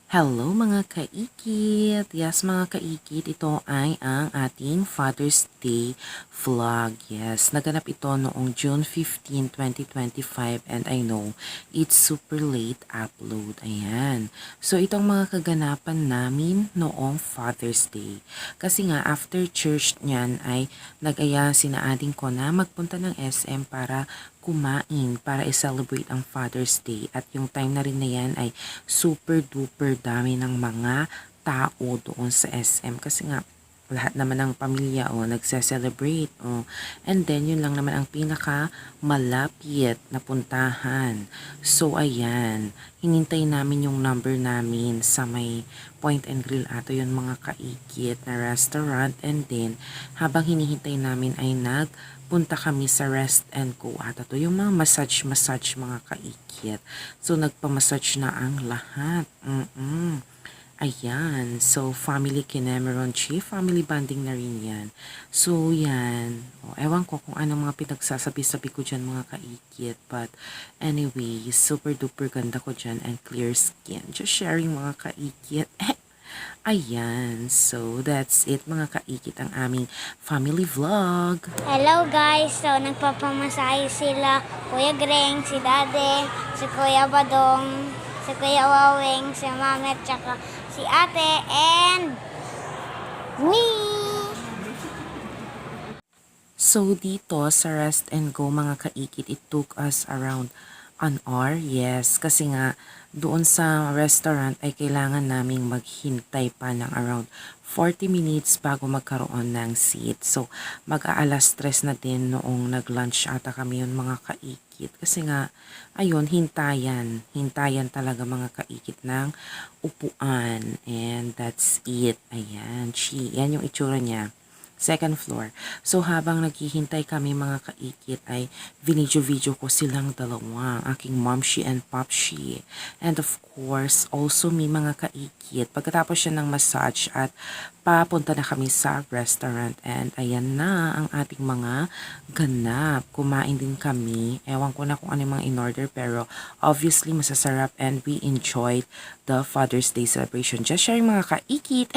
Hello mga kaikit! Yes mga kaikit, ito ay ang ating Father's Day vlog. Yes, naganap ito noong June 15, 2025 and I know it's super late upload. Ayan. So itong mga kaganapan namin noong Father's Day. Kasi nga after church niyan ay nag-aya sina ading ko na magpunta ng SM para kumain para i-celebrate ang Father's Day at yung time na rin na yan ay super duper dami ng mga tao doon sa SM kasi nga lahat naman ng pamilya nagse-celebrate and then yun lang naman ang pinaka malapit na puntahan. So ayan, hinintay namin yung number namin sa may Point and Grill ato yun mga kaikit na restaurant and then habang hinihintay namin ay punta kami sa Rest and Go ata to yung mga massage mga kaikit. So nagpa-massage na ang lahat. Ayan. So family Kinemeron Chi, family bonding na rin yan. So yan. Ewan ko kung anong mga pinagsasabi-sabi ko dyan mga kaikit. But anyway, super duper ganda ko dyan and clear skin. Just sharing mga kaikit. Ayan, so that's it mga kaikit ang aming family vlog. Hello guys! So nagpapamasahe sila Kuya Greng, si Dade, si Kuya Badong, si Kuya Waweng, si Mami at saka si Ate and me! So dito sa Rest and Go mga kaikit, it took us around an hour. Yes, kasi nga doon sa restaurant ay kailangan naming maghintay pa ng around 40 minutes bago magkaroon ng seat. So mag-aalas 3 na din noong nag-lunch ata kami yun mga kaikit. Kasi nga, ayun, hintayan talaga mga kaikit ng upuan. And that's it. Ayan, yan yung itsura niya. Second floor. So habang naghihintay kami mga kaikit ay video ko silang dalawa, aking momshi and popshi. And of course, also may mga kaikit. Pagkatapos siya ng massage at papunta na kami sa restaurant and ayan na ang ating mga ganap. Kumain din kami. Ewan ko na kung ano yung mga in-order pero obviously masasarap and we enjoyed the Father's Day celebration. Just sharing mga kaikit.